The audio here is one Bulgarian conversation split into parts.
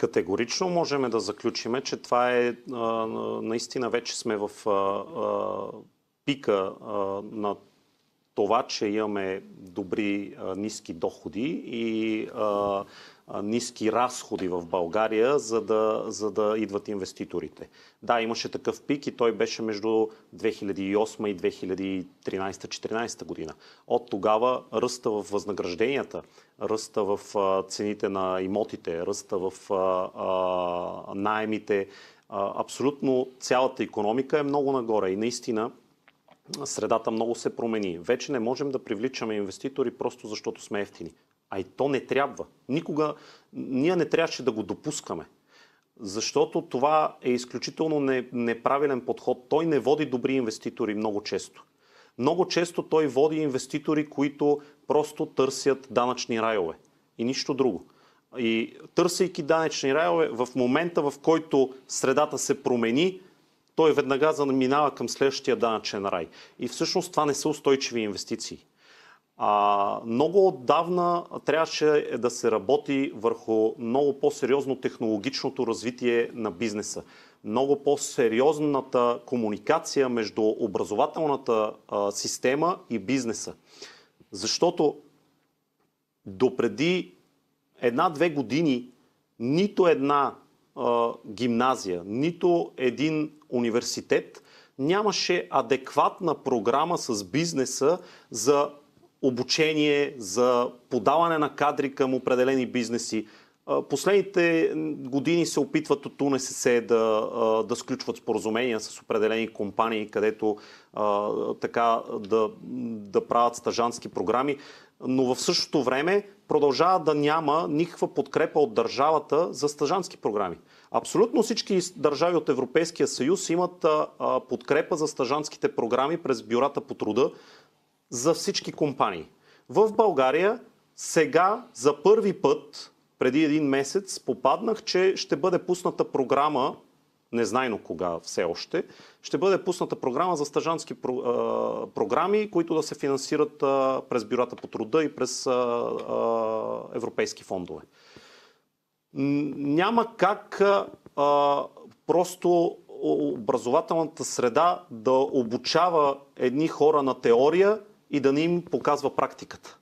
Категорично можем да заключим, че това е наистина вече сме в пика на това, че имаме добри ниски доходи и ниски разходи в България, за да идват инвеститорите. Да, имаше такъв пик и той беше между 2008 и 2013-2014 година. От тогава ръста в възнагражденията, ръста в цените на имотите, ръста в наемите, абсолютно цялата икономика е много нагоре и наистина средата много се промени. Вече не можем да привличаме инвеститори просто защото сме ефтини. А и то не трябва. Никога ние не трябваше да го допускаме. Защото това е изключително неправилен подход. Той не води добри инвеститори много често. Много често той води инвеститори, които просто търсят данъчни райове. И нищо друго. И търсейки данъчни райове, в момента в който средата се промени, той веднага заминава към следващия данъчен рай. И всъщност това не са устойчиви инвестиции. Много отдавна трябваше да се работи върху много по-сериозно технологичното развитие на бизнеса. Много по-сериозната комуникация между образователната система и бизнеса. Защото допреди 1-2 години нито една гимназия, нито един университет нямаше адекватна програма с бизнеса за обучение, за подаване на кадри към определени бизнеси. Последните години се опитват от УНСС да сключват споразумения с определени компании, където да правят стажантски програми, но в същото време продължава да няма никаква подкрепа от държавата за стажантски програми. Абсолютно всички държави от Европейския съюз имат подкрепа за стажантските програми през бюрата по труда за всички компании. В България сега за първи път, преди един месец, попаднах, че ще бъде пусната програма, незнайно кога все още, ще бъде пусната програма за стажантски програми, които да се финансират през бюрата по труда и през европейски фондове. Няма как просто образователната среда да обучава едни хора на теория и да не им показва практиката.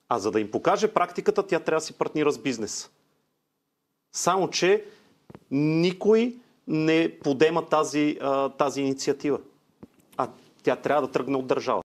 А за да им покаже практиката, тя трябва да си партнира с бизнес. Само че никой не подема тази инициатива. А тя трябва да тръгне от държавата.